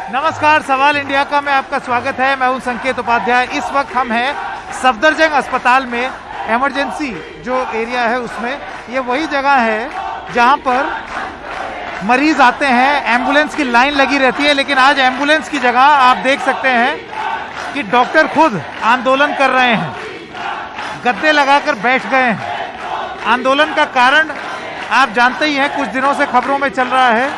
नमस्कार, सवाल इंडिया का में आपका स्वागत है। मैं हूं संकेत उपाध्याय। इस वक्त हम हैं सफदरजंग अस्पताल में, इमरजेंसी जो एरिया है उसमें। ये वही जगह है जहां पर मरीज आते हैं, एम्बुलेंस की लाइन लगी रहती है, लेकिन आज एम्बुलेंस की जगह आप देख सकते हैं कि डॉक्टर खुद आंदोलन कर रहे हैं, गद्दे लगाकर बैठ गए हैं। आंदोलन का कारण आप जानते ही हैं, कुछ दिनों से खबरों में चल रहा है।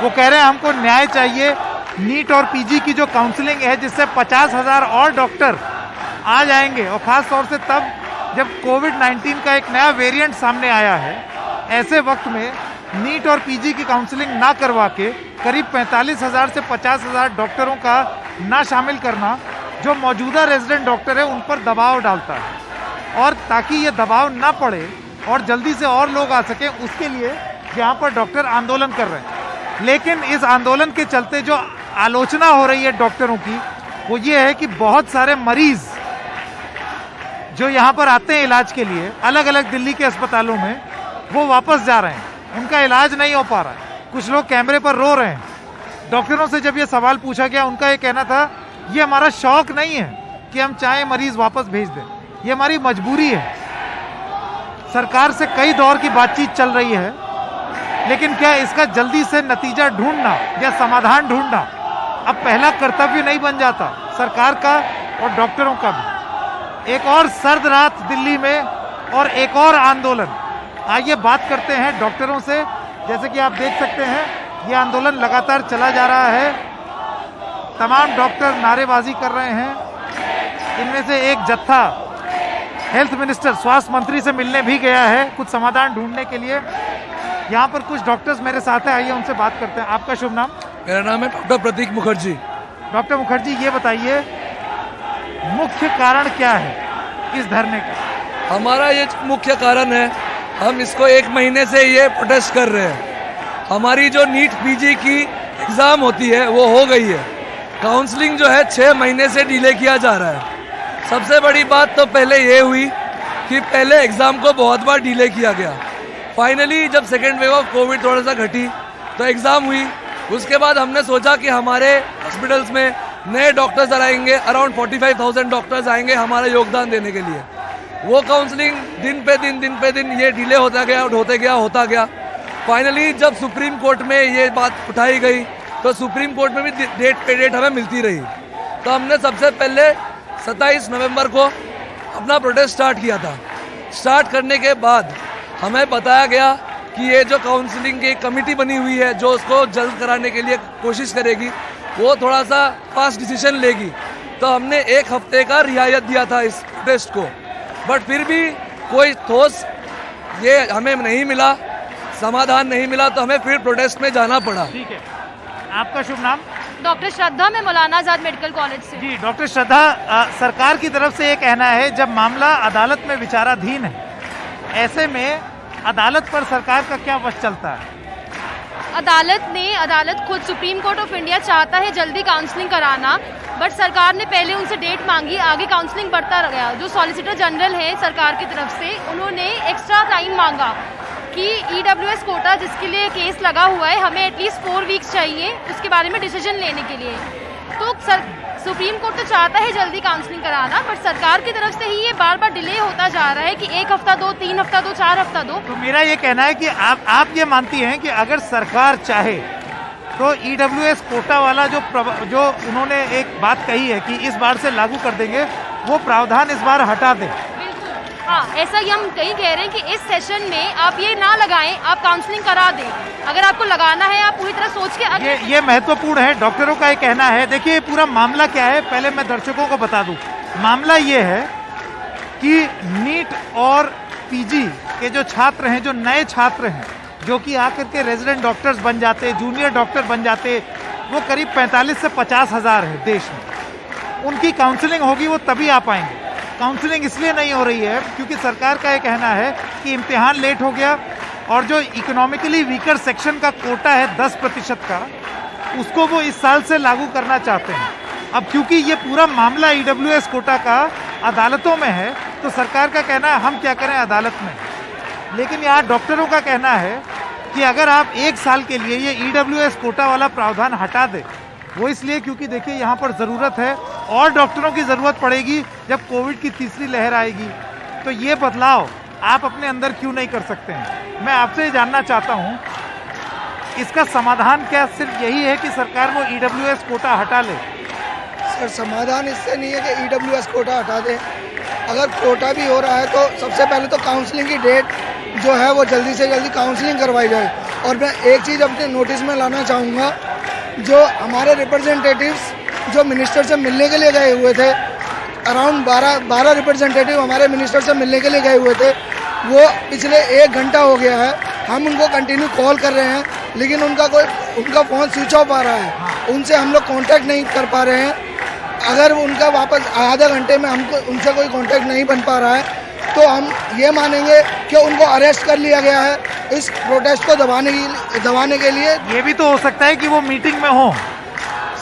वो कह रहे हैं हमको न्याय चाहिए। नीट और पीजी की जो काउंसलिंग है, जिससे 50,000 और डॉक्टर आ जाएंगे, और ख़ास तौर से तब जब कोविड-19 का एक नया वेरिएंट सामने आया है। ऐसे वक्त में नीट और पीजी की काउंसलिंग ना करवा के करीब 45,000 से 50,000 डॉक्टरों का ना शामिल करना, जो मौजूदा रेजिडेंट डॉक्टर है उन पर दबाव डालता है। और ताकि ये दबाव ना पड़े और जल्दी से और लोग आ सकें, उसके लिए यहाँ पर डॉक्टर आंदोलन कर रहे हैं। लेकिन इस आंदोलन के चलते जो आलोचना हो रही है डॉक्टरों की, वो ये है कि बहुत सारे मरीज जो यहाँ पर आते हैं इलाज के लिए अलग अलग दिल्ली के अस्पतालों में, वो वापस जा रहे हैं, उनका इलाज नहीं हो पा रहा है। कुछ लोग कैमरे पर रो रहे हैं। डॉक्टरों से जब ये सवाल पूछा गया, उनका ये कहना था ये हमारा शौक नहीं है कि हम चाहे मरीज वापस भेज दें, ये हमारी मजबूरी है। सरकार से कई दौर की बातचीत चल रही है, लेकिन क्या इसका जल्दी से नतीजा ढूंढना या समाधान ढूंढना अब पहला कर्तव्य नहीं बन जाता सरकार का और डॉक्टरों का भी? एक और सर्द रात दिल्ली में और एक और आंदोलन। आइए बात करते हैं डॉक्टरों से। जैसे कि आप देख सकते हैं, ये आंदोलन लगातार चला जा रहा है। तमाम डॉक्टर नारेबाजी कर रहे हैं। इनमें से एक जत्था हेल्थ मिनिस्टर, स्वास्थ्य मंत्री से मिलने भी गया है कुछ समाधान ढूंढने के लिए। यहाँ पर कुछ डॉक्टर्स मेरे साथ हैं, आइए उनसे बात करते हैं। आपका शुभ नाम? मेरा नाम है डॉक्टर प्रतीक मुखर्जी। डॉक्टर मुखर्जी, ये बताइए मुख्य कारण क्या है इस धरने का? हमारा ये मुख्य कारण है, हम इसको 1 महीने से ये प्रोटेस्ट कर रहे हैं। हमारी जो नीट पीजी की एग्ज़ाम होती है वो हो गई है। काउंसलिंग जो है 6 महीने से डिले किया जा रहा है। सबसे बड़ी बात तो पहले ये हुई कि पहले एग्ज़ाम को बहुत बार डिले किया गया। फाइनली जब सेकेंड वेव ऑफ कोविड थोड़ा सा घटी तो एग्ज़ाम हुई। उसके बाद हमने सोचा कि हमारे हॉस्पिटल्स में नए डॉक्टर्स आएंगे, अराउंड 45,000 डॉक्टर्स आएंगे हमारा योगदान देने के लिए। वो काउंसलिंग दिन पे दिन ये डिले होता गया। फाइनली जब सुप्रीम कोर्ट में ये बात उठाई गई तो सुप्रीम कोर्ट में भी डेट पे डेट हमें मिलती रही। तो हमने सबसे पहले 27 नवंबर को अपना प्रोटेस्ट स्टार्ट किया था। स्टार्ट करने के बाद हमें बताया गया कि ये जो काउंसलिंग की कमेटी बनी हुई है जो उसको जल्द कराने के लिए कोशिश करेगी, वो थोड़ा सा फास्ट डिसीजन लेगी। तो हमने 1 हफ्ते का रियायत दिया था इस प्रोटेस्ट को, बट फिर भी कोई ठोस ये हमें नहीं मिला, समाधान नहीं मिला, तो हमें फिर प्रोटेस्ट में जाना पड़ा। ठीक है, आपका शुभ नाम? डॉक्टर श्रद्धा, मैं मौलाना आजाद मेडिकल कॉलेज से। जी डॉक्टर श्रद्धा, सरकार की तरफ से ये कहना है जब मामला अदालत में विचाराधीन है, ऐसे में अदालत पर सरकार का क्या वश चलता है? अदालत खुद सुप्रीम कोर्ट ऑफ इंडिया चाहता है जल्दी काउंसलिंग कराना, बट सरकार ने पहले उनसे डेट मांगी, आगे काउंसलिंग बढ़ता गया। जो सॉलिसिटर जनरल है सरकार की तरफ से, उन्होंने एक्स्ट्रा टाइम मांगा कि EWS कोटा जिसके लिए केस लगा हुआ है, हमें एटलीस्ट 4 वीक्स चाहिए उसके बारे में डिसीजन लेने के लिए। तो सुप्रीम कोर्ट तो चाहता है जल्दी काउंसलिंग कराना, बट सरकार की तरफ से ही ये बार बार डिले होता जा रहा है कि 1 हफ्ता दो, 3 हफ्ता दो, 4 हफ्ता दो। तो मेरा ये कहना है कि आप ये मानती हैं कि अगर सरकार चाहे तो EWS कोटा वाला जो उन्होंने एक बात कही है कि इस बार से लागू कर देंगे, वो प्रावधान इस बार हटा दें? हाँ, ऐसा ही हम कहीं कह रहे हैं कि इस सेशन में आप ये ना लगाएं, आप काउंसलिंग करा दें। अगर आपको लगाना है, आप पूरी तरह सोच के ये महत्वपूर्ण है। डॉक्टरों का ये कहना है। देखिए पूरा मामला क्या है, पहले मैं दर्शकों को बता दूं। मामला ये है कि नीट और पीजी के जो छात्र हैं, जो नए छात्र हैं, जो कि आकर के रेजिडेंट डॉक्टर्स बन जाते, जूनियर डॉक्टर बन जाते, वो करीब 45 से 50,000 है देश में। उनकी काउंसलिंग होगी, वो तभी आ पाएंगे। काउंसलिंग इसलिए नहीं हो रही है क्योंकि सरकार का ये कहना है कि इम्तिहान लेट हो गया, और जो इकोनॉमिकली वीकर सेक्शन का कोटा है 10% का, उसको वो इस साल से लागू करना चाहते हैं। अब क्योंकि ये पूरा मामला EWS कोटा का अदालतों में है, तो सरकार का कहना है हम क्या करें अदालत में। लेकिन यहाँ डॉक्टरों का कहना है कि अगर आप 1 साल के लिए ये EWS कोटा वाला प्रावधान हटा दें वो इसलिए क्योंकि देखिए यहाँ पर ज़रूरत है और डॉक्टरों की ज़रूरत पड़ेगी जब कोविड की तीसरी लहर आएगी। तो ये बदलाव आप अपने अंदर क्यों नहीं कर सकते हैं? मैं आपसे ये जानना चाहता हूँ, इसका समाधान क्या सिर्फ यही है कि सरकार वो EWS कोटा हटा ले? सर, समाधान इससे नहीं है कि EWS कोटा हटा दे। अगर कोटा भी हो रहा है तो सबसे पहले तो काउंसलिंग की डेट जो है वो जल्दी से जल्दी काउंसलिंग करवाई जाए। और मैं एक चीज़ अपने नोटिस में लाना चाहूँगा, जो हमारे रिप्रेजेंटेटिव्स जो मिनिस्टर से मिलने के लिए गए हुए थे, अराउंड 12 रिप्रेजेंटेटिव हमारे मिनिस्टर से मिलने के लिए गए हुए थे, वो पिछले 1 घंटा हो गया है, हम उनको कंटिन्यू कॉल कर रहे हैं लेकिन उनका फ़ोन स्विच ऑफ आ रहा है, उनसे हम लोग कांटेक्ट नहीं कर पा रहे हैं। अगर उनका वापस आधा घंटे में हमको उनसे कोई कांटेक्ट नहीं बन पा रहा है तो हम ये मानेंगे कि उनको अरेस्ट कर लिया गया है इस प्रोटेस्ट को दबाने के लिए। ये भी तो हो सकता है कि वो मीटिंग में हो।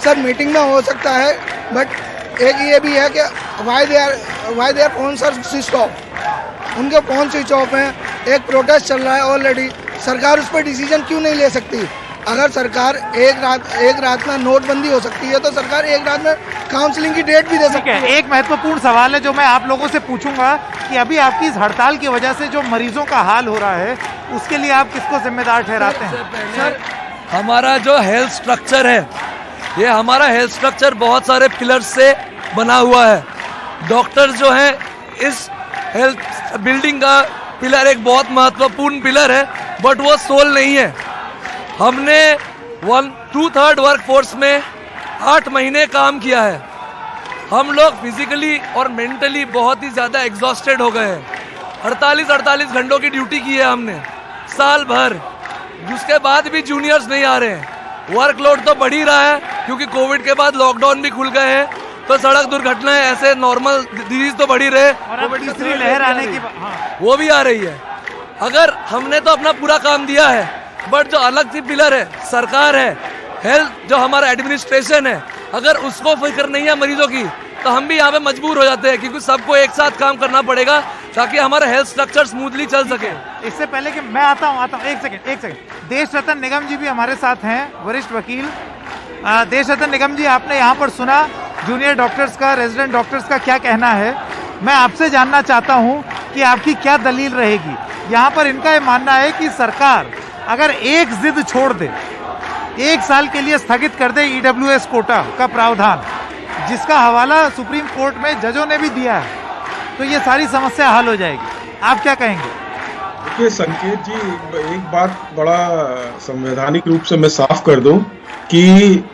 सर, मीटिंग में हो सकता है, बट एक ये भी है कि why they are phone sir switch off, उनके फ़ोन स्विच ऑफ हैं। एक प्रोटेस्ट चल रहा है ऑलरेडी, सरकार उस पर डिसीजन क्यों नहीं ले सकती? अगर सरकार एक रात में नोटबंदी हो सकती है तो सरकार एक रात में काउंसलिंग की डेट भी दे सकती है। एक महत्वपूर्ण सवाल है जो मैं आप लोगों से पूछूंगा कि अभी आपकी इस हड़ताल की वजह से जो मरीजों का हाल हो रहा है उसके लिए आप किसको जिम्मेदार ठहराते हैं? सर, हमारा जो हेल्थ स्ट्रक्चर है, ये हमारा हेल्थ स्ट्रक्चर बहुत सारे पिलर्स से बना हुआ है। डॉक्टर्स जो हैं, इस हेल्थ बिल्डिंग का पिलर एक बहुत महत्वपूर्ण पिलर है, बट वो सोल नहीं है। हमने 1/2 वर्कफोर्स में 8 महीने काम किया है। हम लोग फिजिकली और मेंटली बहुत ही ज़्यादा एग्जॉस्टेड हो गए हैं। 48 घंटों की ड्यूटी की है हमने साल भर, उसके बाद भी जूनियर्स नहीं आ रहे हैं। वर्कलोड तो बढ़ ही रहा है क्योंकि कोविड के बाद लॉकडाउन भी खुल गए हैं, तो सड़क दुर्घटनाएं ऐसे नॉर्मल डिजीज तो बढ़ ही रहे, कोविड की तीसरी लहर आने की वो भी आ रही है। अगर हमने तो अपना पूरा काम दिया है, बट जो अलग सी पिलर है, सरकार है, हेल्थ जो हमारा एडमिनिस्ट्रेशन है, अगर उसको फिक्र नहीं है मरीजों की तो हम भी यहाँ पे मजबूर हो जाते हैं, क्योंकि सबको एक साथ काम करना पड़ेगा ताकि हमारा हेल्थ स्ट्रक्चर स्मूथली चल सके। इससे पहले कि मैं आता हूँ एक सेकंड देश रतन निगम जी भी हमारे साथ हैं, वरिष्ठ वकील। देश रतन निगम जी, आपने यहाँ पर सुना जूनियर डॉक्टर्स का, रेजिडेंट डॉक्टर्स का क्या कहना है। मैं आपसे जानना चाहता हूँ कि आपकी क्या दलील रहेगी। यहाँ पर इनका ये मानना है कि सरकार अगर एक जिद छोड़ दे, 1 साल के लिए स्थगित कर दे EWS कोटा का प्रावधान, जिसका हवाला सुप्रीम कोर्ट में जजों ने भी दिया है, तो ये सारी समस्या हल हो जाएगी। आप क्या कहेंगे? देखिए संकेत जी, एक बात बड़ा संवैधानिक रूप से मैं साफ कर दूं कि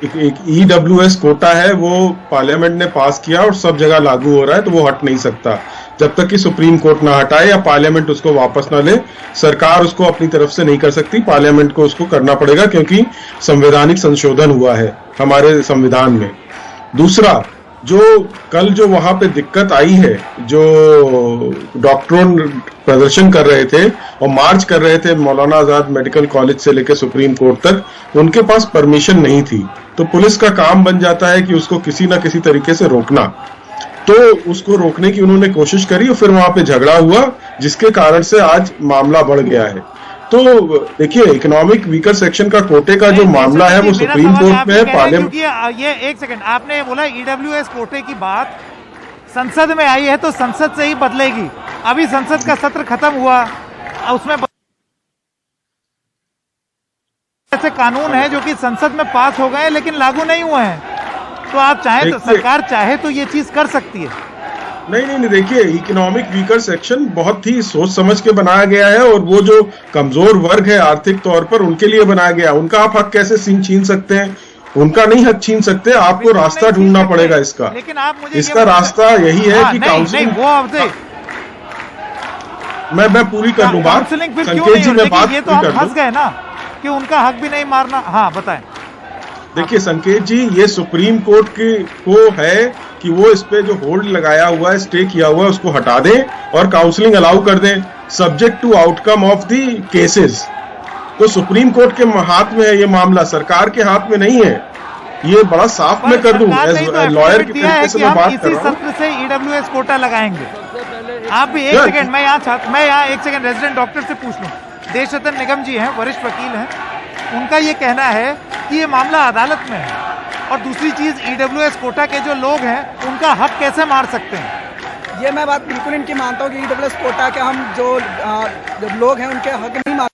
एक EWS कोटा है, वो पार्लियामेंट ने पास किया और सब जगह लागू हो रहा है, तो वो हट नहीं सकता जब तक कि सुप्रीम कोर्ट ना हटाए या पार्लियामेंट उसको वापस ना ले। सरकार उसको अपनी तरफ से नहीं कर सकती, पार्लियामेंट को उसको करना पड़ेगा, क्योंकि संवैधानिक संशोधन हुआ है हमारे संविधान में। दूसरा, जो कल जो वहां पे दिक्कत आई है, जो डॉक्टरों प्रदर्शन कर रहे थे और मार्च कर रहे थे मौलाना आजाद मेडिकल कॉलेज से लेकर सुप्रीम कोर्ट तक, उनके पास परमिशन नहीं थी, तो पुलिस का काम बन जाता है कि उसको किसी ना किसी तरीके से रोकना। तो उसको रोकने की उन्होंने कोशिश करी और फिर वहां पे झगड़ा हुआ, जिसके कारण से आज मामला बढ़ गया है। तो देखिए, इकोनॉमिक वीकर सेक्शन का कोटे का जो मामला है वो सुप्रीम कोर्ट में है, पार्लियामेंट। ये एक सेकंड, आपने बोला EWS कोटे की बात संसद में आई है तो संसद से ही बदलेगी। अभी संसद का सत्र खत्म हुआ, उसमें ऐसे कानून है जो कि संसद में पास हो गए लेकिन लागू नहीं हुए हैं, तो आप चाहे तो, सरकार चाहे तो ये चीज कर सकती है। नहीं, देखिए, इकोनॉमिक वीकर सेक्शन बहुत ही सोच समझ के बनाया गया है, और वो जो कमजोर वर्ग है आर्थिक तौर पर, उनके लिए बनाया गया। उनका आप हक कैसे छीन सकते हैं? उनका नहीं हक छीन सकते, आपको रास्ता ढूंढना पड़ेगा इसका। लेकिन आप मुझे इसका रास्ता यही है कि काउंसलिंग, मैं पूरी कर लूं बात संकेत जी, मैं बात ये तो हम फंस गए ना कि उनका हक भी नहीं मारना। हाँ, बताएं। देखिए संकेत जी, ये सुप्रीम कोर्ट को है कि वो इस पे जो होल्ड लगाया हुआ है, स्टे किया हुआ है, उसको हटा दें और काउंसलिंग अलाउ कर दें, subject to outcome of the cases. तो सुप्रीम कोर्ट के हाथ में है ये मामला, सरकार के हाथ में नहीं है। ये बड़ा साफ मैं कर दूं, एज लॉयर की तरीके से मैं बात कर रहा हूं। सत्र से EWS कोटा लगाएंगे। आप भी एक सेकंड, मैं यहाँ एक सेकंड रेजिडेंट डॉक्टर से पूछ लूं। देश रतन निगम जी हैं, वरिष्ठ वकील हैं, उनका ये कहना है कि ये मामला अदालत में है और दूसरी चीज़ EWS कोटा के जो लोग हैं उनका हक कैसे मार सकते हैं? ये मैं बात बिल्कुल इनकी मानता हूँ कि EWS कोटा के हम जो लोग हैं उनके हक नहीं मानते।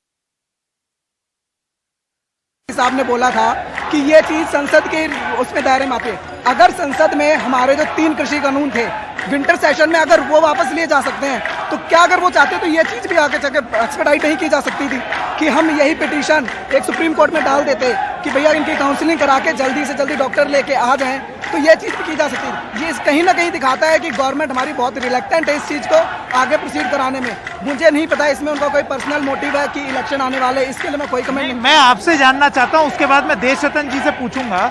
साहब ने बोला था कि ये चीज़ संसद के उसमें दायरे में आती है। अगर संसद में हमारे जो 3 कृषि कानून थे विंटर सेशन में अगर वो वापस लिए जा सकते हैं तो क्या अगर वो चाहते तो ये चीज़ भी आगे चल के एक्सपेडाइट नहीं की जा सकती थी कि हम यही पिटीशन एक सुप्रीम कोर्ट में डाल देते कि भैया इनकी काउंसलिंग करा के जल्दी से जल्दी डॉक्टर लेके आ जाएं, तो ये चीज़ भी की जा सकती है। ये कहीं ना कहीं दिखाता है कि गवर्नमेंट हमारी बहुत रिलेक्टेंट है इस चीज़ को आगे प्रोसीड कराने में। मुझे नहीं पता इसमें उनका कोई पर्सनल मोटिव है कि इलेक्शन आने वाले, इसके लिए मैं कोई कमेंट नहीं। मैं आपसे जानना चाहता हूं, उसके बाद मैं देशरतन जी से पूछूंगा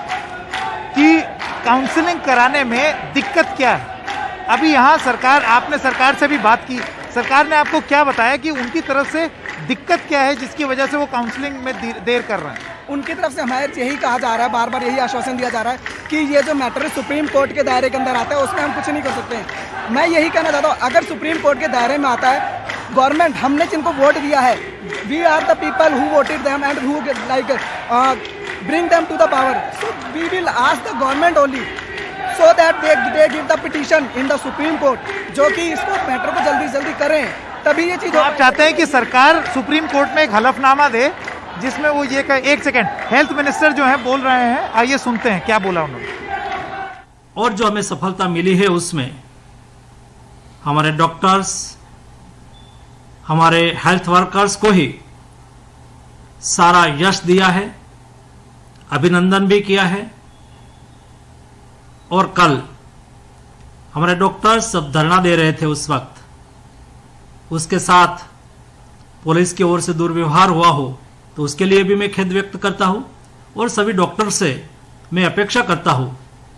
कि काउंसलिंग कराने में दिक्कत क्या है। अभी यहाँ सरकार, आपने सरकार से भी बात की, सरकार ने आपको क्या बताया कि उनकी तरफ से दिक्कत क्या है जिसकी वजह से वो काउंसलिंग में देर कर रहे हैं? उनकी तरफ से हमें यही कहा जा रहा है, बार बार यही आश्वासन दिया जा रहा है कि ये जो मैटर सुप्रीम कोर्ट के दायरे के अंदर आता है उसमें हम कुछ नहीं कर सकते हैं। मैं यही कहना चाहता हूँ, अगर सुप्रीम कोर्ट के दायरे में आता है, गवर्नमेंट, हमने जिनको वोट दिया है, we are the people who voted them and who like bring them to the power, so we will ask the government only so that they give the petition in the Supreme Court, जो कि इसको matter को जल्दी जल्दी करें, तभी ये चीज़। आप चाहते हैं कि सरकार सुप्रीम कोर्ट में एक हलफनामा दे जिसमें वो ये कहे। एक सेकेंड, हेल्थ मिनिस्टर जो है बोल रहे हैं, आइए सुनते हैं क्या बोला उन्होंने। और जो हमें सफलता मिली है उसमें हमारे डॉक्टर्स, हमारे हेल्थ वर्कर्स को ही सारा यश दिया है, अभिनंदन भी किया है। और कल हमारे डॉक्टर्स सब धरना दे रहे थे उस वक्त, उसके साथ पुलिस की ओर से दुर्व्यवहार हुआ हो तो उसके लिए भी मैं खेद व्यक्त करता हूं। और सभी डॉक्टर से मैं अपेक्षा करता हूं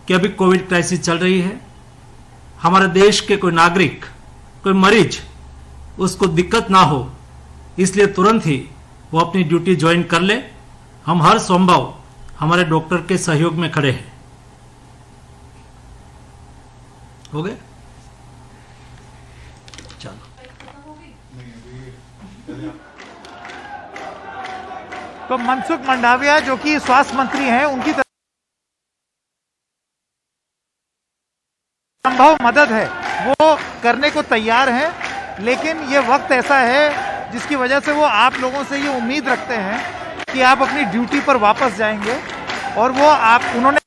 कि अभी कोविड क्राइसिस चल रही है, हमारे देश के कोई नागरिक, कोई मरीज, उसको दिक्कत ना हो, इसलिए तुरंत ही वो अपनी ड्यूटी ज्वाइन कर ले। हम हर संभव हमारे डॉक्टर के सहयोग में खड़े हैं। हो गए? चलो। तो मनसुख मंडाविया जो कि स्वास्थ्य मंत्री हैं, उनकी तरफ संभव मदद है वो करने को तैयार हैं, लेकिन ये वक्त ऐसा है जिसकी वजह से वो आप लोगों से ये उम्मीद रखते हैं कि आप अपनी ड्यूटी पर वापस जाएंगे। और वो उन्होंने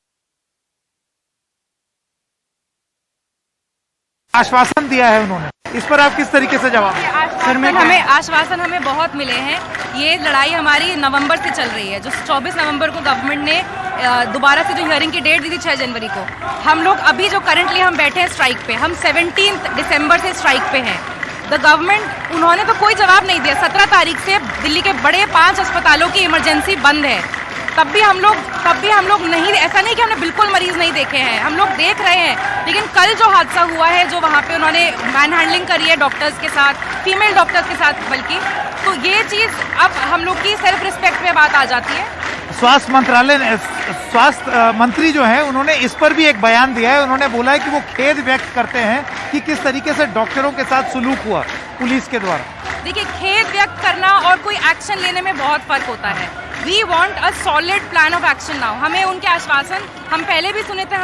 आश्वासन दिया है, उन्होंने इस पर आप किस तरीके से जवाब? आश्वासन हमें बहुत मिले हैं। ये लड़ाई हमारी नवंबर से चल रही है। जो 24 नवंबर को गवर्नमेंट ने दोबारा से जो हियरिंग की डेट दी थी 6 जनवरी को, हम लोग अभी जो करंटली हम बैठे हैं स्ट्राइक पे, हम 17 दिसंबर से स्ट्राइक पे हैं। द गवर्नमेंट, उन्होंने तो कोई जवाब नहीं दिया। 17 तारीख से दिल्ली के बड़े 5 अस्पतालों की इमरजेंसी बंद है। तब भी हम लोग नहीं, ऐसा नहीं कि हमने बिल्कुल मरीज नहीं देखे हैं, हम लोग देख रहे हैं। लेकिन कल जो हादसा हुआ है, जो वहाँ पे उन्होंने मैन हैंडलिंग करी है डॉक्टर्स के साथ, फीमेल डॉक्टर्स के साथ बल्कि, तो ये चीज़ अब हम लोग की सेल्फ रिस्पेक्ट पे बात आ जाती है। स्वास्थ्य मंत्रालय ने, स्वास्थ्य मंत्री जो है, उन्होंने इस पर भी एक बयान दिया है। उन्होंने बोला है कि वो खेद व्यक्त करते हैं कि किस तरीके से डॉक्टरों के साथ सुलूक हुआ पुलिस के द्वारा। देखिए, खेद व्यक्त करना और कोई एक्शन लेने में बहुत फर्क होता है। We want a solid plan of action now. हमें उनके आश्वासन हम पहले भी सुने थे,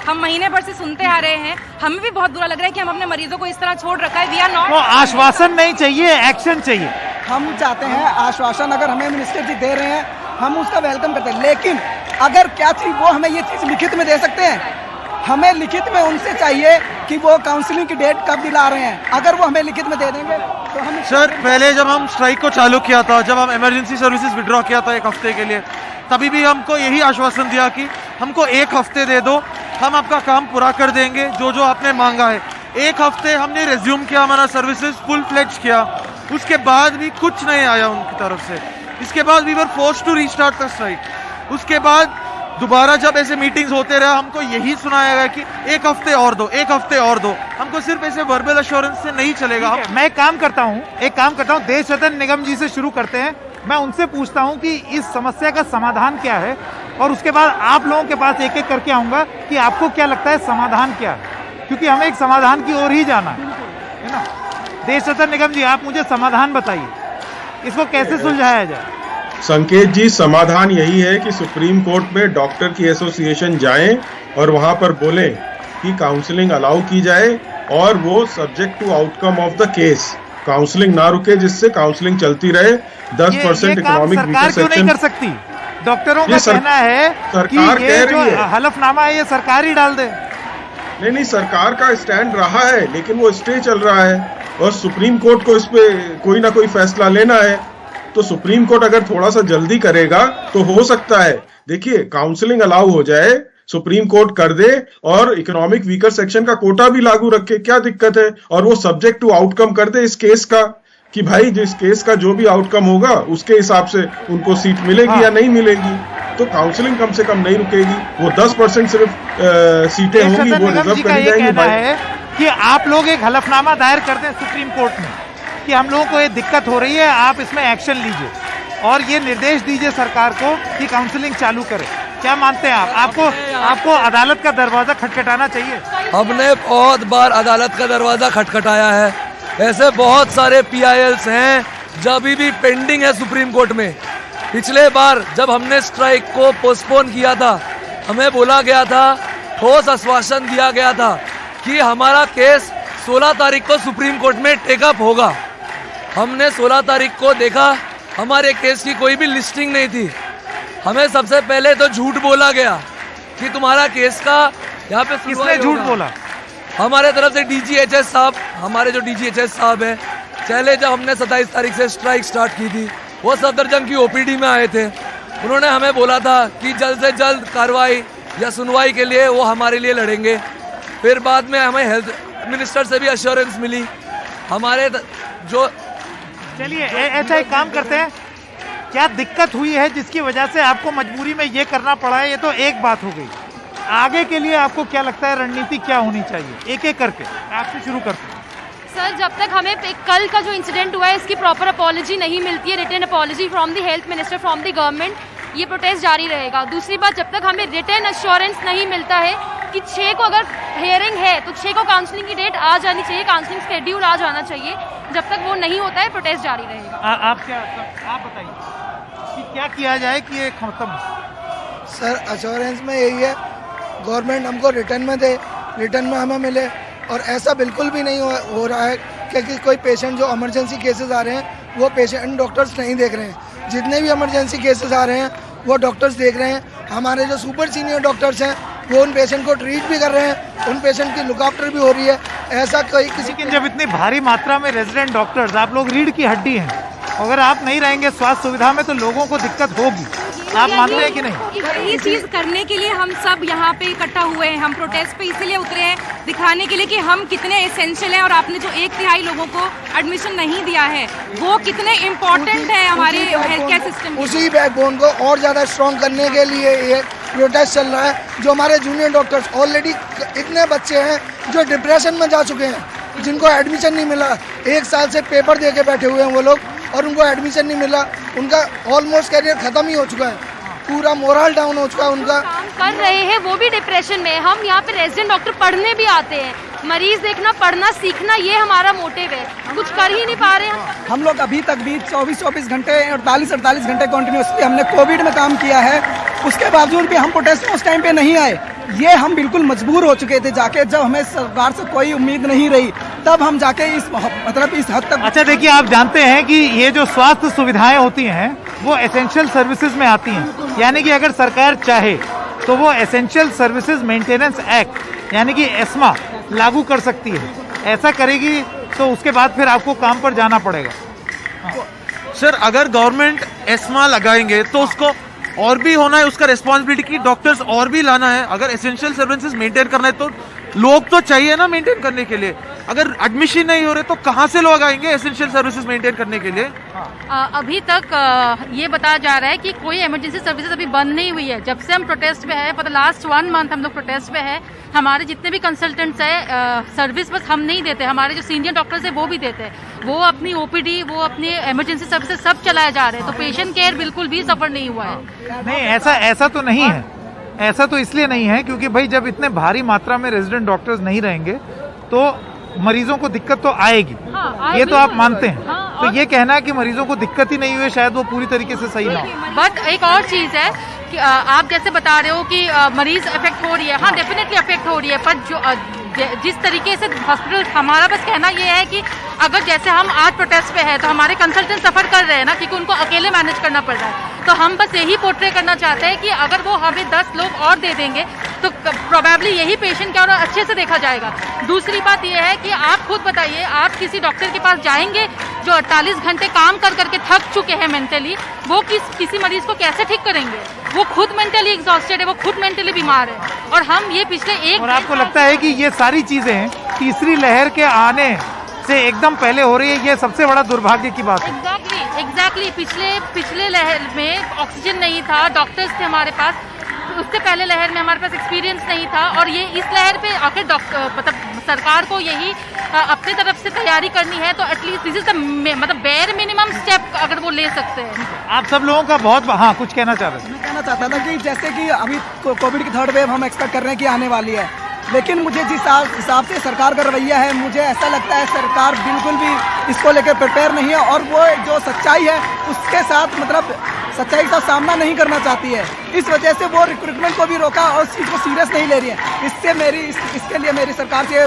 हम महीने भर से सुनते आ रहे हैं। हमें भी बहुत बुरा लग रहा है कि हम अपने मरीजों को इस तरह छोड़ रखा है। We are not. तो आश्वासन नहीं चाहिए, एक्शन चाहिए। हम चाहते हैं आश्वासन, अगर हमें मिनिस्टर जी दे रहे हैं हम उसका वेलकम करते हैं, लेकिन अगर क्या चीज़ वो हमें ये चीज़ लिखित में दे सकते हैं। हमें लिखित में उनसे चाहिए कि वो काउंसलिंग की डेट कब दिला रहे हैं। अगर वो हमें लिखित में दे देंगे तो हम। सर, पहले जब हम स्ट्राइक को चालू किया था, जब हम इमरजेंसी सर्विसेज विड्रॉ किया था 1 हफ्ते के लिए, तभी भी हमको यही आश्वासन दिया कि हमको 1 हफ्ते दे दो, हम आपका काम पूरा कर देंगे जो जो आपने मांगा है। 1 हफ्ते हमने रिज्यूम किया, हमारा सर्विसेज फुल फ्लेज किया, उसके बाद भी कुछ नहीं आया उनकी तरफ से। इसके बाद we were forced to restart the strike. उसके बाद दोबारा जब ऐसे मीटिंग्स होते रहे, हमको यही सुनाया गया कि 1 हफ्ते और दो, 1 हफ्ते और दो। हमको सिर्फ ऐसे वर्बल अश्योरेंस से नहीं चलेगा। मैं एक काम करता हूँ, देशरतन निगम जी से शुरू करते हैं। मैं उनसे पूछता हूँ कि इस समस्या का समाधान क्या है, और उसके बाद आप लोगों के पास एक एक करके आऊँगा कि आपको क्या लगता है समाधान क्या है, क्योंकि हमें एक समाधान की ओर ही जाना है ना। देशरतन निगम जी, आप मुझे समाधान बताइए, इसको कैसे सुलझाया जाए? संकेत जी, समाधान यही है कि सुप्रीम कोर्ट में डॉक्टर की एसोसिएशन जाएं और वहां पर बोलें कि काउंसलिंग अलाउ की जाए और वो subject to outcome of the case counselling ना रुके, जिससे काउंसलिंग चलती रहे। 10% इकोनॉमिक वीकर क्यों नहीं कर सकती? डॉक्टरों का कहना है कि ये जो हलफनामा है ये सरकार ही डाल दे। नहीं, सरकार का स्टैंड रहा है, लेकिन वो स्टे चल रहा है और सुप्रीम कोर्ट को इस पे कोई ना कोई फैसला लेना है। तो सुप्रीम कोर्ट अगर थोड़ा सा जल्दी करेगा तो हो सकता है, देखिए, काउंसलिंग अलाउ हो जाए, सुप्रीम कोर्ट कर दे और इकोनॉमिक वीकर सेक्शन का कोटा भी लागू रखे, क्या दिक्कत है? और वो सब्जेक्ट टू आउटकम कर दे इस केस का, कि भाई जिस केस का जो भी आउटकम होगा उसके हिसाब से उनको सीट मिलेगी या नहीं मिलेगी। तो काउंसलिंग कम से कम नहीं रुकेगी, वो 10% सिर्फ सीटें होंगी वो रिजर्व कर दी जाएंगी। है कि आप लोग एक हलफनामा दायर कर दें सुप्रीम कोर्ट में कि हम लोगों को ये दिक्कत हो रही है, आप इसमें एक्शन लीजिए और ये निर्देश दीजिए सरकार को कि काउंसलिंग चालू करे। क्या मानते हैं आप? आपको अदालत का दरवाजा खटखटाना चाहिए? हमने बहुत बार अदालत का दरवाजा खटखटाया है। ऐसे बहुत सारे PILs हैं जो अभी भी पेंडिंग है सुप्रीम कोर्ट में। पिछले बार जब हमने स्ट्राइक को पोस्टपोन किया था, हमें बोला गया था, ठोस आश्वासन दिया गया था कि हमारा केस 16 तारीख को सुप्रीम कोर्ट में टेकअप होगा। हमने 16 तारीख को देखा, हमारे केस की कोई भी लिस्टिंग नहीं थी। हमें सबसे पहले तो झूठ बोला गया कि तुम्हारा केस का यहाँ पे किसने झूठ बोला? हमारे तरफ से DGHS साहब, हमारे जो DGHS साहब हैं, पहले जब हमने 27 तारीख से स्ट्राइक स्टार्ट की थी, वो सफदरजंग की OPD में आए थे। उन्होंने हमें बोला था कि जल्द से जल्द कार्रवाई या सुनवाई के लिए वो हमारे लिए लड़ेंगे। फिर बाद में हमें हेल्थ मिनिस्टर से भी अश्योरेंस मिली। हमारे जो चलिए ऐसा एक काम करते हैं, क्या दिक्कत हुई है जिसकी वजह से आपको मजबूरी में ये करना पड़ा है? ये तो एक बात हो गई, आगे के लिए आपको क्या लगता है रणनीति क्या होनी चाहिए? एक एक करके आपसे शुरू करते हैं। सर, जब तक हमें कल का जो इंसिडेंट हुआ है इसकी प्रॉपर अपॉलॉजी नहीं मिलती है, written apology from the health minister, from the government, ये प्रोटेस्ट जारी रहेगा। दूसरी बात, जब तक हमें रिटन अश्योरेंस नहीं मिलता है कि 6 को अगर हियरिंग है तो 6 को काउंसलिंग की डेट आ जानी चाहिए, काउंसलिंग शेड्यूल आ जाना चाहिए, जब तक वो नहीं होता है प्रोटेस्ट जारी रहेगा। आप बताइए कि क्या किया जाए कि ये खत्म? सर, अश्योरेंस में यही है, गवर्नमेंट हमको रिटर्न में दे, रिटर्न में हमें मिले। और ऐसा बिल्कुल भी नहीं हो रहा है कि कोई पेशेंट जो इमरजेंसी केसेस आ रहे हैं वो पेशेंट डॉक्टर्स नहीं देख रहे हैं। जितने भी इमरजेंसी केसेस आ रहे हैं वो डॉक्टर्स देख रहे हैं। हमारे जो सुपर सीनियर डॉक्टर्स हैं वो उन पेशेंट को ट्रीट भी कर रहे हैं, उन पेशेंट की लुक आफ्टर भी हो रही है। ऐसा कोई किसी लेकिन जब इतनी भारी मात्रा में रेजिडेंट डॉक्टर्स, आप लोग रीढ़ की हड्डी हैं, अगर आप नहीं रहेंगे स्वास्थ्य सुविधा में तो लोगों को दिक्कत होगी, आप मानते हैं कि नहीं? ये चीज करने के लिए हम सब यहाँ पे इकट्ठा हुए हैं, हम प्रोटेस्ट पे इसीलिए उतरे हैं, दिखाने के लिए कि हम कितने एसेंशियल हैं और आपने जो 1/3 लोगों को एडमिशन नहीं दिया है वो कितने इम्पोर्टेंट है हमारे हेल्थ केयर सिस्टम। उसी बैकबोन को और ज़्यादा स्ट्रॉन्ग करने के लिए ये प्रोटेस्ट चल रहा है। जो हमारे जूनियर डॉक्टर्स, ऑलरेडी इतने बच्चे हैं जो डिप्रेशन में जा चुके हैं, जिनको एडमिशन नहीं मिला, 1 साल से पेपर दे के बैठे हुए हैं वो लोग और उनको एडमिशन नहीं मिला। उनका ऑलमोस्ट करियर खत्म ही हो चुका है, पूरा मोरल डाउन हो चुका है उनका। काम कर रहे हैं वो भी डिप्रेशन में। हम यहाँ पे रेजिडेंट डॉक्टर पढ़ने भी आते हैं, मरीज देखना, पढ़ना, सीखना, ये हमारा मोटिव है, कुछ कर ही नहीं पा रहे हैं। हम लोग अभी तक भी 24 घंटे 48 घंटे कॉन्टिन्यूसली हमने कोविड में काम किया है, उसके बावजूद भी हम प्रोटेस्ट में उस टाइम पे नहीं आए। ये हम बिल्कुल मजबूर हो चुके थे जाके, जब हमें सरकार से कोई उम्मीद नहीं रही तब हम जाके इस हद तक। अच्छा देखिए, आप जानते हैं कि ये जो स्वास्थ्य सुविधाएं होती हैं वो एसेंशियल सर्विसेज में आती हैं, यानी कि अगर सरकार चाहे तो वो एसेंशियल सर्विसेज मेंटेनेंस एक्ट यानी कि एस्मा लागू कर सकती है। ऐसा करेगी तो उसके बाद फिर आपको काम पर जाना पड़ेगा। सर, अगर गवर्नमेंट एस्मा लगाएंगे तो उसको और भी होना है, उसका रिस्पॉन्सिबिलिटी की डॉक्टर्स और भी लाना है। अगर एसेंशियल सर्विसेज मेंटेन करना है तो लोग तो चाहिए ना मेंटेन करने के लिए। अगर एडमिशन नहीं हो रहे तो कहाँ से लोग आएंगे एसेंशियल सर्विसेज मेंटेन करने के लिए? अभी तक ये बताया जा रहा है कि कोई इमरजेंसी सर्विसेज अभी बंद नहीं हुई है। जब से हम प्रोटेस्ट पे है, फॉर द लास्ट 1 मंथ हम लोग प्रोटेस्ट पे है। हमारे जितने भी कंसल्टेंट्स है सर्विस बस हम नहीं देते, हमारे जो सीनियर डॉक्टर्स है वो भी देते हैं। वो अपनी OPD, वो अपनी इमरजेंसी सर्विसेज सब चलाए जा रहे हैं, तो पेशेंट केयर बिल्कुल भी सफर नहीं हुआ है। नहीं, ऐसा तो नहीं है। ऐसा तो इसलिए नहीं है क्योंकि भाई जब इतने भारी मात्रा में रेजिडेंट डॉक्टर्स नहीं रहेंगे तो मरीजों को दिक्कत तो आएगी। हाँ, ये तो आप मानते हैं। हाँ, तो ये कहना है कि मरीजों को दिक्कत ही नहीं हुई, शायद वो पूरी तरीके से सही ना हो। बट एक और चीज़ है कि आप जैसे बता रहे हो कि मरीज अफेक्ट हो रही है, हाँ डेफिनेटली अफेक्ट हो रही है, पर जो जिस तरीके से हॉस्पिटल, हमारा बस कहना ये है कि अगर जैसे हम आज प्रोटेस्ट पे है तो हमारे कंसल्टेंट सफ़र कर रहे हैं ना, क्योंकि उनको अकेले मैनेज करना पड़ रहा है, तो हम बस यही पोर्ट्रे करना चाहते हैं कि अगर वो हमें 10 लोग और दे देंगे तो प्रोबेबली यही पेशेंट क्या और अच्छे से देखा जाएगा। दूसरी बात यह है कि आप खुद बताइए, आप किसी डॉक्टर के पास जाएंगे जो 48 घंटे काम कर करके थक चुके हैं मेंटली, वो किसी मरीज को कैसे ठीक करेंगे? वो खुद मेंटली एग्जॉस्टेड है, वो खुद मेंटली बीमार है। और हम ये पिछले एक, और आपको लगता है कि ये सारी चीजें तीसरी लहर के आने से एकदम पहले हो रही है, ये सबसे बड़ा दुर्भाग्य की बात है। एग्जैक्टली पिछले लहर में ऑक्सीजन नहीं था, डॉक्टर्स थे हमारे पास, उससे पहले लहर में हमारे पास एक्सपीरियंस नहीं था, और ये इस लहर पे आखिर मतलब सरकार को यही अपनी तरफ से तैयारी करनी है, तो एटलीस्ट दिस इज द मतलब बेयर मिनिमम स्टेप अगर वो ले सकते हैं। आप सब लोगों का बहुत, हाँ कुछ कहना चाह रहे थे? मैं कहना चाहता था कि जैसे कि अभी कोविड की 3rd वेव हम एक्सपेक्ट कर रहे हैं कि आने वाली है, लेकिन मुझे जिस हिसाब से सरकार का रवैया है, मुझे ऐसा लगता है सरकार बिल्कुल भी इसको लेकर प्रिपेयर नहीं है, और वो जो सच्चाई है उसके साथ मतलब सच्चाई का सामना नहीं करना चाहती है। इस वजह से वो रिक्रूटमेंट को भी रोका और उस चीज़ को सीरियस नहीं ले रही है। इसके लिए मेरी सरकार से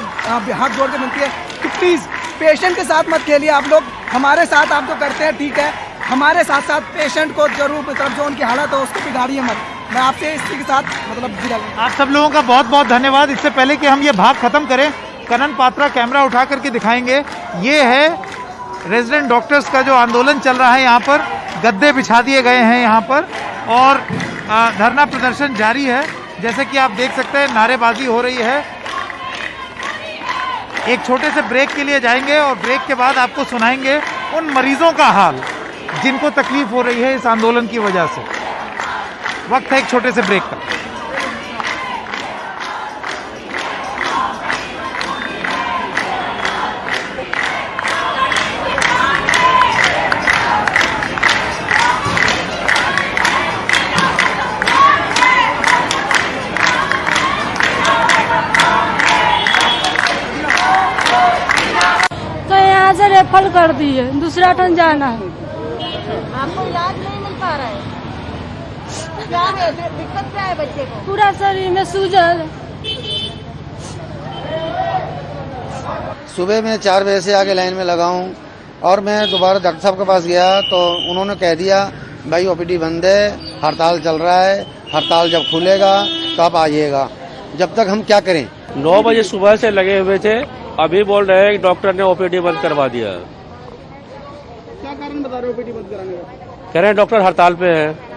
हाथ जोड़ के विनती है कि प्लीज़ पेशेंट के साथ मत खेलिए आप लोग, हमारे साथ आप जो करते हैं ठीक है, हमारे साथ साथ पेशेंट को जरूर मतलब जो उनकी हालत है उसको बिगाड़िए मत। मैं आपसे इसी के साथ मतलब आप सब लोगों का बहुत बहुत धन्यवाद। इससे पहले कि हम ये भाग खत्म करें, कनन पात्रा कैमरा उठा करके दिखाएंगे। ये है रेजिडेंट डॉक्टर्स का जो आंदोलन चल रहा है, यहाँ पर गद्दे बिछा दिए गए हैं यहाँ पर, और धरना प्रदर्शन जारी है। जैसे कि आप देख सकते हैं नारेबाजी हो रही है। एक छोटे से ब्रेक के लिए जाएंगे और ब्रेक के बाद आपको सुनाएंगे उन मरीजों का हाल जिनको तकलीफ हो रही है इस आंदोलन की वजह से। वक्त है एक छोटे से ब्रेक का। तो यहाँ से रेफर कर दिए, दूसरा टन जाना है। आपको इलाज नहीं मिल पा रहा है, क्या है दिक्कत, क्या है बच्चे को? पूरा शरीर में सूजन। सुबह मैं 4 बजे से आके लाइन में लगा हूँ, और मैं दोबारा डॉक्टर साहब के पास गया तो उन्होंने कह दिया भाई ओपीडी बंद है, हड़ताल चल रहा है, हड़ताल जब खुलेगा तो आप आइएगा। जब तक हम क्या करें? 9 बजे सुबह से लगे हुए थे, अभी बोल रहे हैं कि डॉक्टर ने ओपीडी बंद करवा दिया। क्या कारण बता रहे हो ओपीडी बंद कराने का? कह रहे हैं डॉक्टर हड़ताल पे है।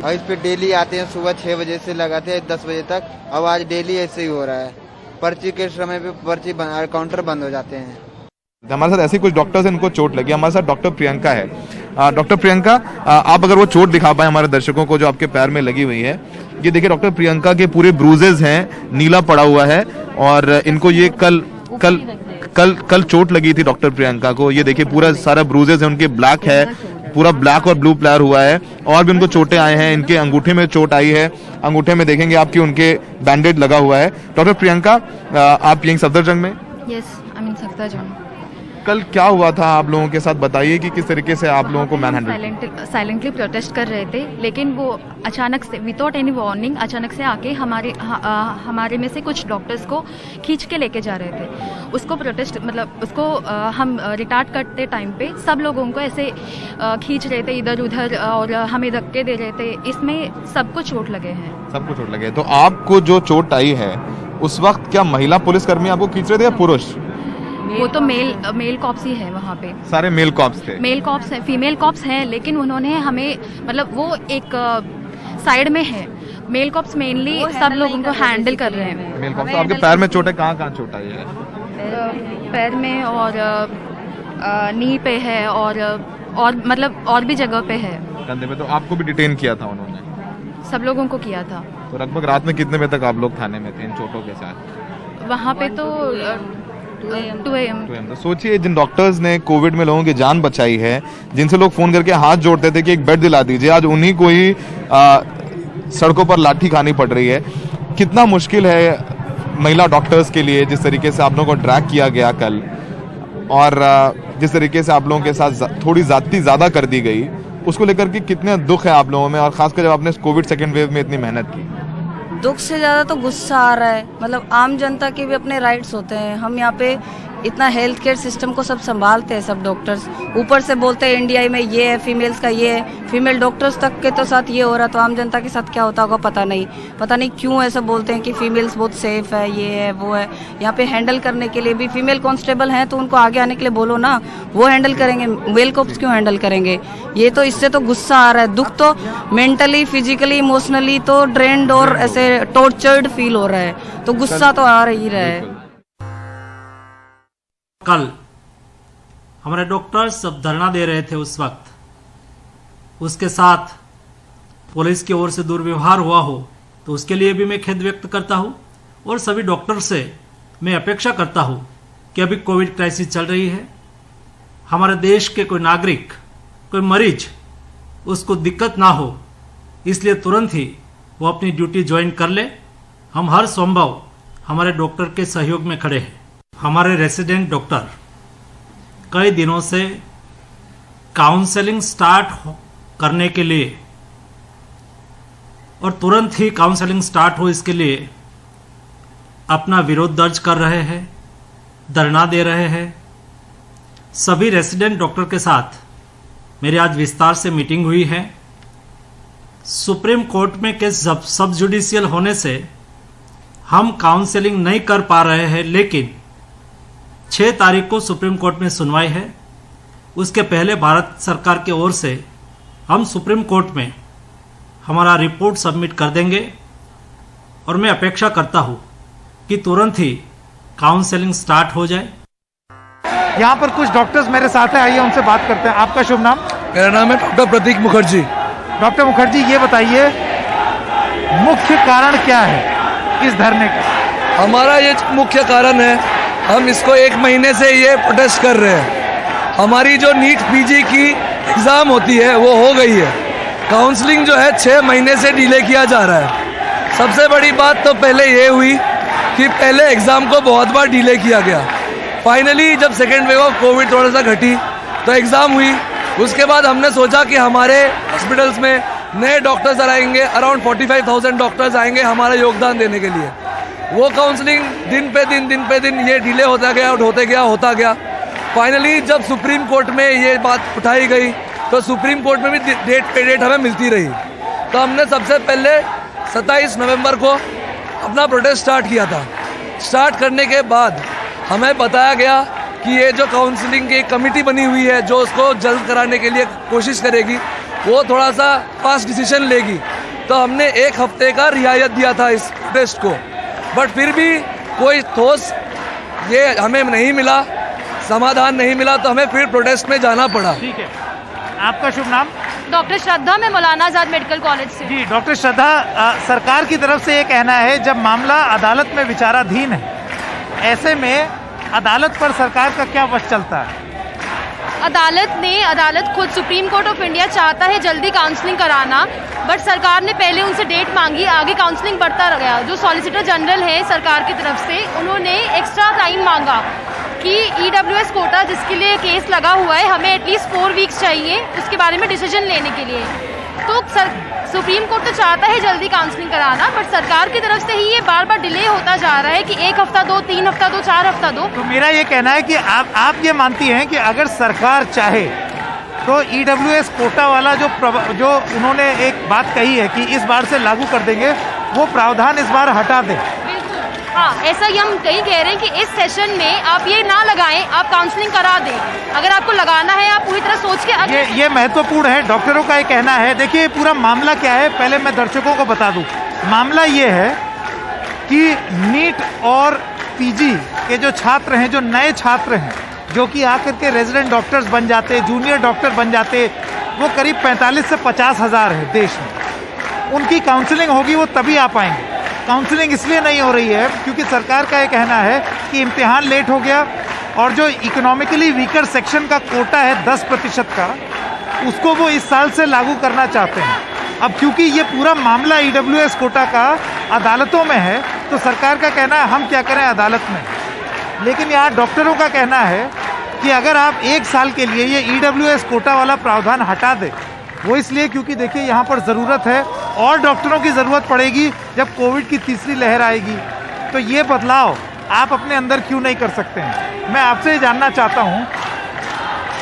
और इस पे डेली आते हैं, सुबह 6 बजे से लगाते हैं 10 बजे तक। अब आज डेली ऐसे ही हो रहा है, पर्ची के समय पे पर्ची काउंटर बंद हो जाते हैं। हमारे साथ ऐसे कुछ डॉक्टर्स हैं, इनको चोट लगी। हमारे साथ डॉक्टर प्रियंका है। डॉक्टर प्रियंका, आप अगर वो चोट दिखा पाए हमारे दर्शकों को जो आपके पैर में लगी हुई है। ये देखिए डॉक्टर प्रियंका के पूरे ब्रूजेज हैं, नीला पड़ा हुआ है, और इनको ये कल चोट लगी थी डॉक्टर प्रियंका को। ये देखिए पूरा सारा ब्रूजेज है उनके, ब्लैक है, पूरा ब्लैक और ब्लू प्लेयर हुआ है, और भी उनको चोटें आए हैं। इनके अंगूठे में चोट आई है, अंगूठे में देखेंगे आपकी उनके बैंडेड लगा हुआ है। डॉक्टर प्रियंका, आप यहीं सफदरजंग में? Yes, I mean Safdarjung. कल क्या हुआ था आप लोगों के साथ, बताइए कि किस तरीके से आप लोगों को मैन हैंडल? साइलेंटली प्रोटेस्ट कर रहे थे, लेकिन वो अचानक से विदाउट एनी वार्निंग अचानक से आके हमारे में से कुछ डॉक्टर्स को खींच के लेके जा रहे थे। उसको प्रोटेस्ट मतलब उसको हम रिटार्ड करते टाइम पे सब लोगों को ऐसे खींच रहे थे इधर उधर, और हमें धक्के दे रहे थे। इसमें सबको चोट लगे हैं। सबको चोट लगे। तो आपको जो चोट आई है उस वक्त क्या महिला पुलिसकर्मी आपको खींच रहे थे या पुरुष? वो तो मेल कॉप्स ही है वहाँ पे। सारे मेल कॉप्स थे? मेल कॉप्स है, फीमेल कॉप्स हैं, लेकिन उन्होंने हमें मतलब वो एक साइड में है। मेल कॉप्स मेनली सब लोगों को हैंडल कर रहे हैं। Male cops. तो आपके पैर में चोट है, कहाँ चोट आई है? पैर में और नी पे है, और मतलब और भी जगह पे है, कंधे पे। तो आपको भी डिटेन किया था उन्होंने? सब लोगों को किया था। तो लगभग रात में कितने बजे तक आप लोग थाने में थे इन चोटों के साथ? वहाँ पे तो 2 AM। तो सोचिए जिन डॉक्टर्स ने कोविड में लोगों की जान बचाई है, जिनसे लोग फोन करके हाथ जोड़ते थे कि एक बेड दिला दीजिए, आज उन्हीं को ही सड़कों पर लाठी खानी पड़ रही है। कितना मुश्किल है महिला डॉक्टर्स के लिए, जिस तरीके से आप लोगों को ड्रैग किया गया कल। और जिस तरीके से आप लोगों के साथ थोड़ी ज्यादती ज़्यादा कर दी गई, उसको लेकर के कितने दुख है आप लोगों में, और खासकर जब आपने कोविड सेकेंड वेव में इतनी मेहनत की? दुख से ज़्यादा तो गुस्सा आ रहा है। मतलब आम जनता के भी अपने राइट्स होते हैं। हम यहाँ पे इतना हेल्थ केयर सिस्टम को सब संभालते हैं, सब डॉक्टर्स, ऊपर से बोलते हैं इंडिया में ये है, फीमेल्स का ये है, फीमेल डॉक्टर्स तक के तो साथ ये हो रहा, तो आम जनता के साथ क्या होता होगा पता नहीं क्यों ऐसा बोलते हैं कि फीमेल्स बहुत सेफ है, ये है वो है। यहाँ पे हैंडल करने के लिए भी फीमेल कांस्टेबल हैं, तो उनको आगे आने के लिए बोलो ना, वो हैंडल करेंगे, मेल कोप्स क्यों हैंडल करेंगे? ये तो इससे तो गुस्सा आ रहा है। दुख तो मेंटली, फिजिकली, इमोशनली तो ड्रेन्ड और ऐसे टॉर्चर्ड फील हो रहा है, तो गुस्सा तो आ ही रहा है। कल हमारे डॉक्टर्स सब धरना दे रहे थे, उस वक्त उसके साथ पुलिस की ओर से दुर्व्यवहार हुआ हो तो उसके लिए भी मैं खेद व्यक्त करता हूं, और सभी डॉक्टर से मैं अपेक्षा करता हूं कि अभी कोविड क्राइसिस चल रही है, हमारे देश के कोई नागरिक, कोई मरीज, उसको दिक्कत ना हो, इसलिए तुरंत ही वो अपनी ड्यूटी ज्वाइन कर ले। हम हर संभव हमारे डॉक्टर के सहयोग में खड़े हैं। हमारे रेसिडेंट डॉक्टर कई दिनों से काउंसलिंग स्टार्ट करने के लिए और तुरंत ही काउंसलिंग स्टार्ट हो इसके लिए अपना विरोध दर्ज कर रहे हैं, धरना दे रहे हैं। सभी रेसिडेंट डॉक्टर के साथ मेरी आज विस्तार से मीटिंग हुई है। सुप्रीम कोर्ट में केस सब जुडिशियल होने से हम काउंसलिंग नहीं कर पा रहे हैं, लेकिन 6 तारीख को सुप्रीम कोर्ट में सुनवाई है। उसके पहले भारत सरकार की ओर से हम सुप्रीम कोर्ट में हमारा रिपोर्ट सबमिट कर देंगे, और मैं अपेक्षा करता हूं कि तुरंत ही काउंसलिंग स्टार्ट हो जाए। यहाँ पर कुछ डॉक्टर्स मेरे साथ हैं, आइए उनसे बात करते हैं। आपका शुभ नाम? मेरा नाम है डॉक्टर प्रतीक मुखर्जी। डॉक्टर मुखर्जी, ये बताइए मुख्य कारण क्या है इस धरने का? हमारा ये मुख्य कारण है, हम इसको 1 महीने से ये प्रोटेस्ट कर रहे हैं। हमारी जो नीट पीजी की एग्ज़ाम होती है वो हो गई है, काउंसलिंग जो है 6 महीने से डिले किया जा रहा है। सबसे बड़ी बात तो पहले ये हुई कि पहले एग्ज़ाम को बहुत बार डिले किया गया। फाइनली जब सेकेंड वेव ऑफ कोविड थोड़ा सा घटी तो एग्ज़ाम हुई। उसके बाद हमने सोचा कि हमारे हॉस्पिटल्स में नए डॉक्टर्स आएंगे, अराउंड 45,000 डॉक्टर्स आएंगे हमारा योगदान देने के लिए। वो काउंसलिंग दिन पे दिन ये डिले होता गया। फाइनली जब सुप्रीम कोर्ट में ये बात उठाई गई तो सुप्रीम कोर्ट में भी डेट पे डेट हमें मिलती रही। तो हमने सबसे पहले 27 नवंबर को अपना प्रोटेस्ट स्टार्ट किया था। स्टार्ट करने के बाद हमें बताया गया कि ये जो काउंसलिंग की कमेटी बनी हुई है जो उसको जल्द कराने के लिए कोशिश करेगी, वो थोड़ा सा फास्ट डिसीजन लेगी। तो हमने 1 हफ्ते का रियायत दिया था इस प्रोटेस्ट को, बट फिर भी कोई ठोस ये हमें नहीं मिला, समाधान नहीं मिला, तो हमें फिर प्रोटेस्ट में जाना पड़ा। ठीक है, आपका शुभ नाम? डॉक्टर श्रद्धा, मैं मौलाना आजाद मेडिकल कॉलेज से। जी डॉक्टर श्रद्धा, सरकार की तरफ से ये कहना है जब मामला अदालत में विचाराधीन है, ऐसे में अदालत पर सरकार का क्या वश चलता है? अदालत खुद सुप्रीम कोर्ट ऑफ इंडिया चाहता है जल्दी काउंसलिंग कराना, बट सरकार ने पहले उनसे डेट मांगी, आगे काउंसलिंग बढ़ता गया। जो सॉलिसिटर जनरल है सरकार की तरफ से, उन्होंने एक्स्ट्रा टाइम मांगा कि ईडब्ल्यूएस कोटा जिसके लिए केस लगा हुआ है, हमें एटलीस्ट 4 वीक्स चाहिए उसके बारे में डिसीजन लेने के लिए। तो सुप्रीम कोर्ट तो चाहता है जल्दी काउंसलिंग कराना, बट सरकार की तरफ से ही ये बार बार डिले होता जा रहा है कि 1 हफ्ता दो, 3 हफ्ता दो, 4 हफ्ता दो। तो मेरा ये कहना है कि आप ये मानती हैं कि अगर सरकार चाहे तो ईडब्ल्यूएस कोटा वाला जो उन्होंने एक बात कही है कि इस बार से लागू कर देंगे, वो प्रावधान इस बार हटा दें? हाँ, ऐसा ही हम कहीं कह रहे हैं कि इस सेशन में आप ये ना लगाएं, आप काउंसलिंग करा दें। अगर आपको लगाना है आप पूरी तरह सोच के ये महत्वपूर्ण है। डॉक्टरों का ये कहना है। देखिए पूरा मामला क्या है, पहले मैं दर्शकों को बता दूं। मामला ये है कि नीट और पीजी के जो छात्र हैं, जो नए छात्र हैं, जो कि आकर के रेजिडेंट डॉक्टर्स बन जाते, जूनियर डॉक्टर बन जाते, वो करीब 45 से 50 हज़ार है देश में। उनकी काउंसलिंग होगी, वो तभी आ पाएंगे। काउंसलिंग इसलिए नहीं हो रही है क्योंकि सरकार का ये कहना है कि इम्तिहान लेट हो गया, और जो इकोनॉमिकली वीकर सेक्शन का कोटा है 10% का, उसको वो इस साल से लागू करना चाहते हैं। अब क्योंकि ये पूरा मामला ईडब्ल्यूएस कोटा का अदालतों में है, तो सरकार का कहना है हम क्या करें अदालत में। लेकिन यहाँ डॉक्टरों का कहना है कि अगर आप 1 साल के लिए ये EWS कोटा वाला प्रावधान हटा दें, वो इसलिए क्योंकि देखिए यहाँ पर ज़रूरत है और डॉक्टरों की ज़रूरत पड़ेगी जब कोविड की तीसरी लहर आएगी। तो ये बदलाव आप अपने अंदर क्यों नहीं कर सकते हैं? मैं आपसे ये जानना चाहता हूँ,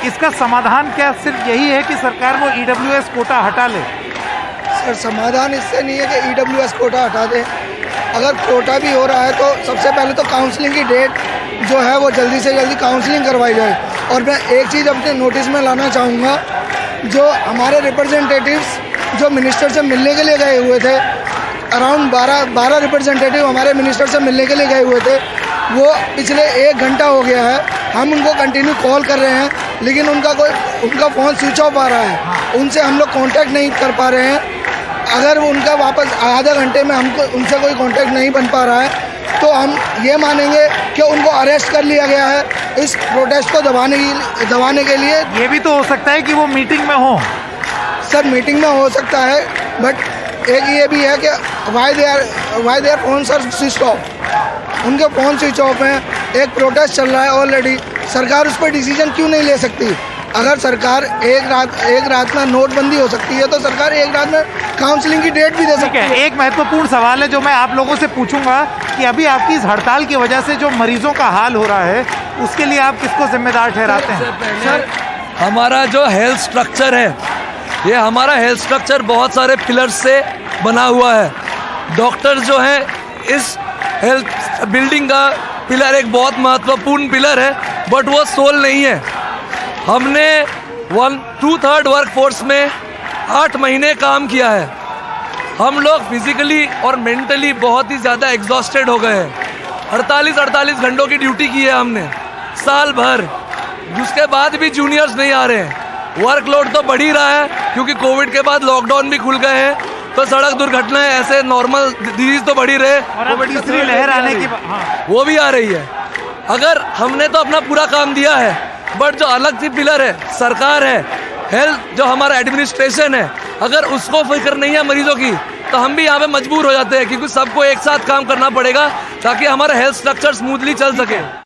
इसका समाधान क्या सिर्फ यही है कि सरकार वो EWS कोटा हटा ले? सर, समाधान इससे नहीं है कि EWS कोटा हटा दें। अगर कोटा भी हो रहा है तो सबसे पहले तो काउंसलिंग की डेट जो है वो जल्दी से जल्दी काउंसलिंग करवाई जाए। और मैं एक चीज़ अपने नोटिस में लाना चाहूँगा, जो हमारे रिप्रेजेंटेटिव्स जो मिनिस्टर से मिलने के लिए गए हुए थे, अराउंड 12 रिप्रेजेंटेटिव हमारे मिनिस्टर से मिलने के लिए गए हुए थे, वो पिछले 1 घंटा हो गया है, हम उनको कंटिन्यू कॉल कर रहे हैं लेकिन उनका फ़ोन स्विच ऑफ आ रहा है, उनसे हम लोग कांटेक्ट नहीं कर पा रहे हैं। अगर उनका वापस आधा घंटे में हमको उनसे कोई कांटेक्ट नहीं बन पा रहा है तो हम ये मानेंगे कि उनको अरेस्ट कर लिया गया है इस प्रोटेस्ट को दबाने के लिए। ये भी तो हो सकता है कि वो मीटिंग में हो। सर, मीटिंग में हो सकता है, बट एक ये भी है कि why their phone are switch off, उनके फ़ोन स्विच ऑफ हैं। एक प्रोटेस्ट चल रहा है ऑलरेडी, सरकार उस पर डिसीजन क्यों नहीं ले सकती? अगर सरकार एक रात में नोटबंदी हो सकती है तो सरकार एक रात में काउंसलिंग की डेट भी दे सकती है। एक महत्वपूर्ण सवाल है जो मैं आप लोगों से पूछूंगा कि अभी आपकी इस हड़ताल की वजह से जो मरीजों का हाल हो रहा है उसके लिए आप किसको जिम्मेदार ठहराते हैं? सर, हमारा जो हेल्थ स्ट्रक्चर है, ये हमारा हेल्थ स्ट्रक्चर बहुत सारे पिलर्स से बना हुआ है। डॉक्टर जो है इस हेल्थ बिल्डिंग का पिलर, एक बहुत महत्वपूर्ण पिलर है, बट वो सोल नहीं है। हमने 1/2 वर्कफोर्स में 8 महीने काम किया है। हम लोग फिजिकली और मेंटली बहुत ही ज़्यादा एग्जॉस्टेड हो गए हैं। 48 घंटों की ड्यूटी की है हमने साल भर, उसके बाद भी जूनियर्स नहीं आ रहे हैं। वर्कलोड तो बढ़ ही रहा है क्योंकि कोविड के बाद लॉकडाउन भी खुल गए हैं, तो सड़क दुर्घटनाएं, ऐसे नॉर्मल डिजीज तो बढ़ ही रहे, कोविड तीसरी लहर आने की वो भी आ रही है। अगर हमने तो अपना पूरा काम दिया है, बट जो अलग सी पिलर है, सरकार है, हेल्थ जो हमारा एडमिनिस्ट्रेशन है, अगर उसको फिक्र नहीं है मरीजों की, तो हम भी यहाँ पे मजबूर हो जाते हैं क्योंकि सबको एक साथ काम करना पड़ेगा ताकि हमारा हेल्थ स्ट्रक्चर स्मूथली चल सके।